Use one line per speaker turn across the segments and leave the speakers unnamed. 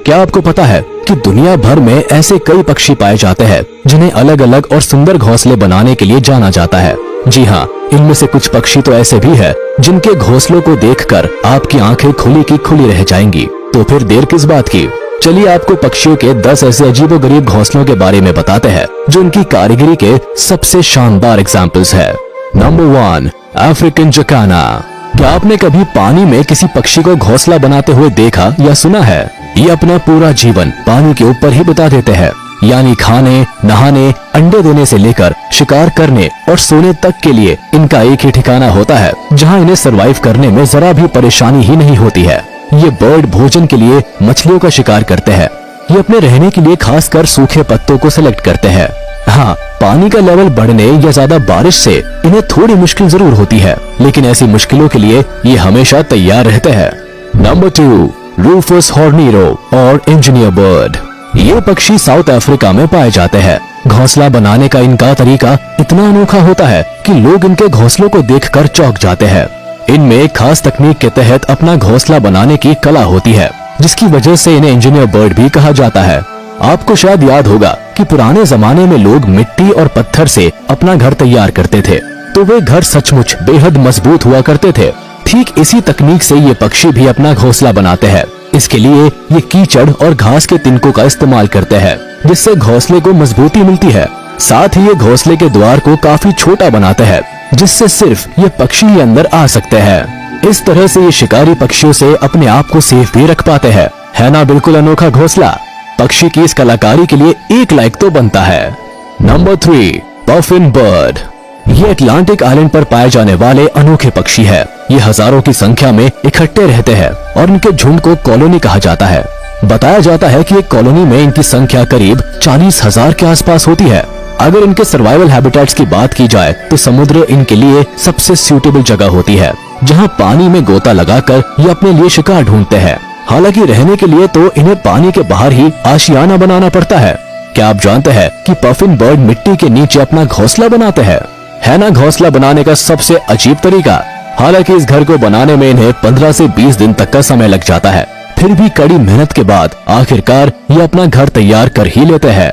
क्या आपको पता है कि दुनिया भर में ऐसे कई पक्षी पाए जाते हैं जिन्हें अलग अलग और सुंदर घोंसले बनाने के लिए जाना जाता है। जी हाँ, इनमें से कुछ पक्षी तो ऐसे भी हैं जिनके घोंसलों को देखकर आपकी आंखें खुली की खुली रह जाएंगी। तो फिर देर किस बात की, चलिए आपको पक्षियों के 10 ऐसे अजीबोगरीब घोंसलों के बारे में बताते हैं जो उनकी कारीगरी के सबसे शानदार एग्जाम्पल्स है। Number 1, African जकाना। क्या आपने कभी पानी में किसी पक्षी को घोंसला बनाते हुए देखा या सुना है? ये अपना पूरा जीवन पानी के ऊपर ही बिता देते हैं, यानी खाने, नहाने, अंडे देने से लेकर शिकार करने और सोने तक के लिए इनका एक ही ठिकाना होता है जहां इन्हें सरवाइव करने में जरा भी परेशानी ही नहीं होती है। ये बर्ड भोजन के लिए मछलियों का शिकार करते हैं। ये अपने रहने के लिए खासकर सूखे पत्तों को सेलेक्ट करते हैं। हाँ, पानी का लेवल बढ़ने या ज्यादा बारिश से इन्हें थोड़ी मुश्किल जरूर होती है, लेकिन ऐसी मुश्किलों के लिए ये हमेशा तैयार रहते हैं। नंबर 2, रूफस हॉर्नीरो और इंजीनियर बर्ड। ये पक्षी साउथ अफ्रीका में पाए जाते हैं। घोंसला बनाने का इनका तरीका इतना अनोखा होता है कि लोग इनके घोंसलों को देखकर चौंक जाते हैं। इनमें एक खास तकनीक के तहत अपना घोंसला बनाने की कला होती है, जिसकी वजह से इन्हें इंजीनियर बर्ड भी कहा जाता है। आपको शायद याद होगा कि पुराने जमाने में लोग मिट्टी और पत्थर से अपना घर तैयार करते थे, तो वे घर सचमुच बेहद मजबूत हुआ करते थे। ठीक इसी तकनीक से ये पक्षी भी अपना घोंसला बनाते हैं। इसके लिए ये कीचड़ और घास के तिनकों का इस्तेमाल करते हैं, जिससे घोंसले को मजबूती मिलती है। साथ ही ये घोंसले के द्वार को काफी छोटा बनाते हैं, जिससे सिर्फ ये पक्षी ही अंदर आ सकते हैं। इस तरह से ये शिकारी पक्षियों से अपने आप को सेफ भी रख पाते हैं। है ना बिल्कुल अनोखा घोंसला? पक्षी की इस कलाकारी के लिए 1 लाइक तो बनता है। Number 3, puffin bird. ये अटलांटिक आइलैंड पर पाए जाने वाले अनोखे पक्षी है। ये हजारों की संख्या में इकट्ठे रहते हैं और इनके झुंड को कॉलोनी कहा जाता है। बताया जाता है कि एक कॉलोनी में इनकी संख्या करीब 40,000 के आसपास होती है। अगर इनके सर्वाइवल हैबिटेट्स की बात की जाए तो समुद्र इनके लिए सबसे सूटेबल जगह होती है, जहाँ पानी में गोता लगाकर ये अपने लिए शिकार ढूंढते हैं। हालांकि रहने के लिए तो इन्हें पानी के बाहर ही आशियाना बनाना पड़ता है। क्या आप जानते हैं कि पफिन बर्ड मिट्टी के नीचे अपना घोंसला बनाते हैं? है ना घोंसला बनाने का सबसे अजीब तरीका। हालांकि इस घर को बनाने में इन्हें 15 से 20 दिन तक का समय लग जाता है। फिर भी कड़ी मेहनत के बाद आखिरकार ये अपना घर तैयार कर ही लेते हैं।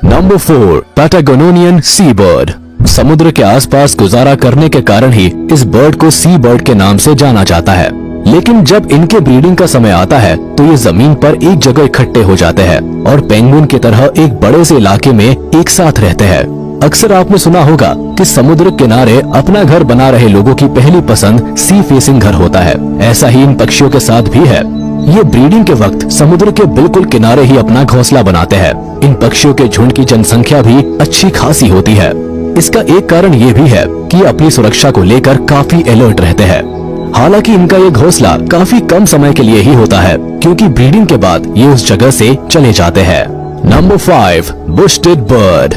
नंबर 4, पैटागोनियन सी बर्ड। समुद्र के आसपास गुजारा करने के कारण ही इस बर्ड को सी बर्ड के नाम से जाना जाता है। लेकिन जब इनके ब्रीडिंग का समय आता है तो ये जमीन पर एक जगह इकट्ठे हो जाते हैं और पेंगुइन की तरह एक बड़े से इलाके में एक साथ रहते हैं। अक्सर आपने सुना होगा कि समुद्र किनारे अपना घर बना रहे लोगों की पहली पसंद सी फेसिंग घर होता है। ऐसा ही इन पक्षियों के साथ भी है। ये ब्रीडिंग के वक्त समुद्र के बिल्कुल किनारे ही अपना घोंसला बनाते हैं। इन पक्षियों के झुंड की जनसंख्या भी अच्छी खासी होती है। इसका एक कारण ये भी है कि ये अपनी सुरक्षा को लेकर काफी अलर्ट रहते हैं। हालांकि इनका ये घोंसला काफी कम समय के लिए ही होता है, क्योंकि ब्रीडिंग के बाद ये उस जगह से चले जाते हैं। Number 5, बुश्टेड bird.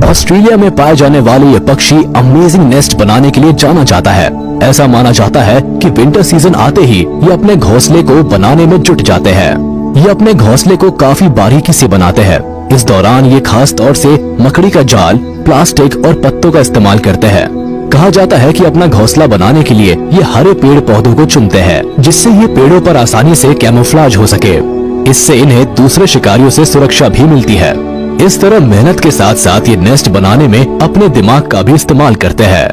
ऑस्ट्रेलिया में पाए जाने वाले ये पक्षी अमेजिंग नेस्ट बनाने के लिए जाना जाता है। ऐसा माना जाता है कि विंटर सीजन आते ही ये अपने घोंसले को बनाने में जुट जाते हैं। ये अपने घोंसले को काफी बारीकी से बनाते हैं। इस दौरान ये खास तौर से मकड़ी का जाल, प्लास्टिक और पत्तों का इस्तेमाल करते हैं। कहा जाता है कि अपना घोंसला बनाने के लिए ये हरे पेड़ पौधों को चुनते हैं, जिससे ये पेड़ों पर आसानी से कैमोफ्लेज हो सके। इससे इन्हें दूसरे शिकारियों से सुरक्षा भी मिलती है। इस तरह मेहनत के साथ साथ ये नेस्ट बनाने में अपने दिमाग का भी इस्तेमाल करते हैं।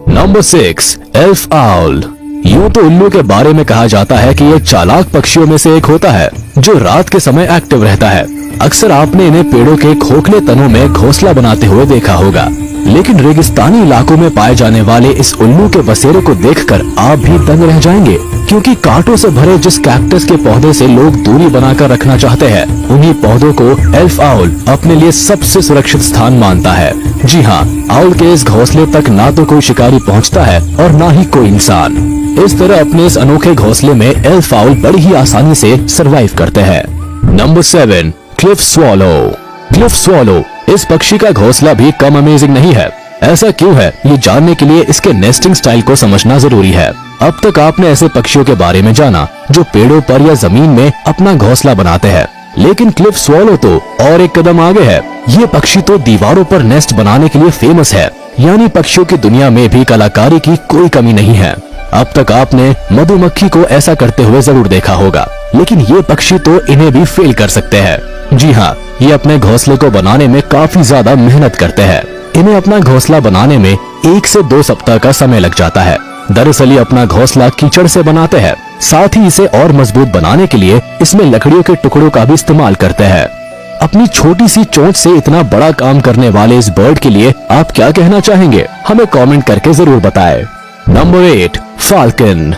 Number 6, elf owl. यूं तो उल्लू के बारे में कहा जाता है कि ये चालाक पक्षियों में से एक होता है जो रात के समय एक्टिव रहता है। अक्सर आपने इन्हें पेड़ों के खोखले तनों में घोंसला बनाते हुए देखा होगा। लेकिन रेगिस्तानी इलाकों में पाए जाने वाले इस उल्लू के बसेरे को देखकर आप भी दंग रह जाएंगे, क्योंकि कांटों से भरे जिस कैक्टस के पौधे से लोग दूरी बनाकर रखना चाहते हैं, उन्हीं पौधों को एल्फ आउल अपने लिए सबसे सुरक्षित स्थान मानता है। जी हाँ, आउल के इस घोंसले तक ना तो कोई शिकारी पहुँचता है और ना ही कोई इंसान। इस तरह अपने इस अनोखे घोंसले में एल्फ आउल बड़ी ही आसानी से सरवाइव करते हैं। Number 7, Cliff swallow. Cliff swallow इस पक्षी का घोंसला भी कम अमेजिंग नहीं है। ऐसा क्यों है, ये जानने के लिए इसके नेस्टिंग स्टाइल को समझना जरूरी है। अब तक आपने ऐसे पक्षियों के बारे में जाना जो पेड़ों पर या जमीन में अपना घोंसला बनाते हैं, लेकिन क्लिफ स्वॉलो तो और एक कदम आगे है। ये पक्षी तो दीवारों पर नेस्ट बनाने के लिए फेमस है, यानी पक्षियों की दुनिया में भी कलाकारी की कोई कमी नहीं है। अब तक आपने मधुमक्खी को ऐसा करते हुए जरूर देखा होगा, लेकिन ये पक्षी तो इन्हें भी फेल कर सकते हैं। जी हाँ, ये अपने घोंसले को बनाने में काफी ज्यादा मेहनत करते हैं। इन्हें अपना घोंसला बनाने में 1 से 2 सप्ताह का समय लग जाता है। दरअसल ये अपना घोंसला कीचड़ से बनाते हैं। साथ ही इसे और मजबूत बनाने के लिए इसमें लकड़ियों के टुकड़ों का भी इस्तेमाल करते हैं। अपनी छोटी सी चोंच से इतना बड़ा काम करने वाले इस बर्ड के लिए आप क्या कहना चाहेंगे? हमें कमेंट करके जरूर बताएं। Number 8, falcon.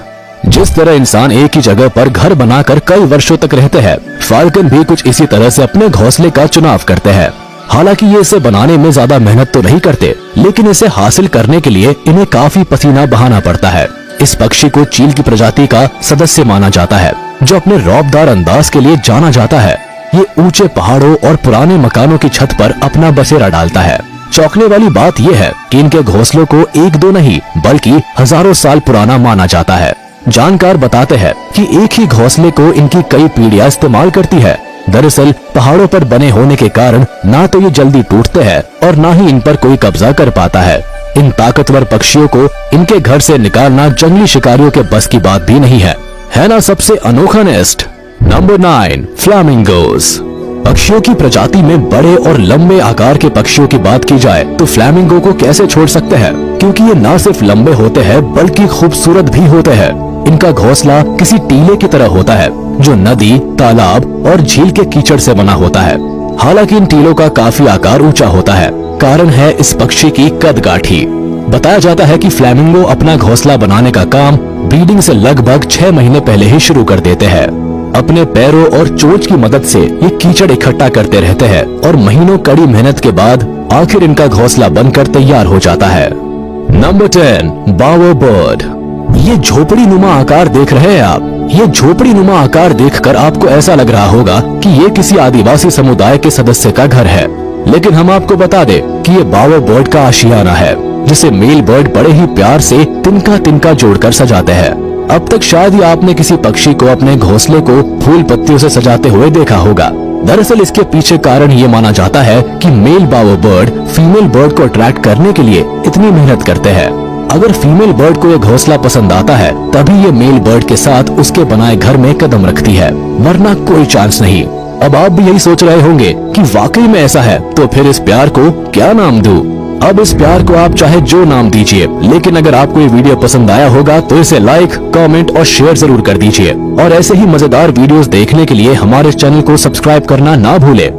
जिस तरह इंसान एक ही जगह पर घर बनाकर कई वर्षों तक रहते हैं, फाल्कन भी कुछ इसी तरह से अपने घोंसले का चुनाव करते हैं। हालांकि ये इसे बनाने में ज्यादा मेहनत तो नहीं करते, लेकिन इसे हासिल करने के लिए इन्हें काफी पसीना बहाना पड़ता है। इस पक्षी को चील की प्रजाति का सदस्य माना जाता है, जो अपने रौबदार अंदाज के लिए जाना जाता है। ये ऊंचे पहाड़ों और पुराने मकानों की छत पर अपना बसेरा डालता है। चौंकने वाली बात यह है कि इनके घोंसलों को 1-2 नहीं बल्कि हजारों साल पुराना माना जाता है। जानकार बताते हैं कि एक ही घोंसले को इनकी कई पीढ़ियां इस्तेमाल करती है। दरअसल पहाड़ों पर बने होने के कारण ना तो ये जल्दी टूटते हैं और ना ही इन पर कोई कब्जा कर पाता है। इन ताकतवर पक्षियों को इनके घर से निकालना जंगली शिकारियों के बस की बात भी नहीं है ना सबसे अनोखा नेस्ट। नंबर 9, फ्लामिंगोज। पक्षियों की प्रजाति में बड़े और लंबे आकार के पक्षियों की बात की जाए तो फ्लैमिंगो को कैसे छोड़ सकते हैं, क्योंकि ये न सिर्फ लंबे होते हैं बल्कि खूबसूरत भी होते हैं। इनका घोंसला किसी टीले की तरह होता है, जो नदी, तालाब और झील के कीचड़ से बना होता है। हालांकि इन टीलों का काफी आकार ऊंचा होता है। कारण है इस पक्षी की कदकाठी। बताया जाता है कि फ्लैमिंगो अपना घोंसला बनाने का काम ब्रीडिंग से लगभग 6 महीने पहले ही शुरू कर देते हैं। अपने पैरों और चोंच की मदद से ये कीचड़ इकट्ठा करते रहते हैं और महीनों कड़ी मेहनत के बाद आखिर इनका घोंसला बनकर तैयार हो जाता है। नंबर 10, बावर बर्ड। ये झोपड़ी नुमा आकार देख रहे हैं आप। ये झोपड़ी नुमा आकार देखकर आपको ऐसा लग रहा होगा कि ये किसी आदिवासी समुदाय के सदस्य का घर है, लेकिन हम आपको बता दें कि ये बावर बर्ड का आशियाना है, जिसे मेल बर्ड बड़े ही प्यार से तिनका तिनका जोड़कर सजाते हैं। अब तक शायद ही आपने किसी पक्षी को अपने घोंसले को फूल पत्तियों से सजाते हुए देखा होगा। दरअसल इसके पीछे कारण ये माना जाता है कि मेल बावर बर्ड फीमेल बर्ड को अट्रैक्ट करने के लिए इतनी मेहनत करते हैं। अगर फीमेल बर्ड को ये घोंसला पसंद आता है तभी ये मेल बर्ड के साथ उसके बनाए घर में कदम रखती है, वरना कोई चांस नहीं। अब आप भी यही सोच रहे होंगे कि वाकई में ऐसा है, तो फिर इस प्यार को क्या नाम दूं? अब इस प्यार को आप चाहे जो नाम दीजिए, लेकिन अगर आपको ये वीडियो पसंद आया होगा तो इसे लाइक, कमेंट और शेयर जरूर कर दीजिए। और ऐसे ही मजेदार वीडियोस देखने के लिए हमारे चैनल को सब्सक्राइब करना ना भूलें।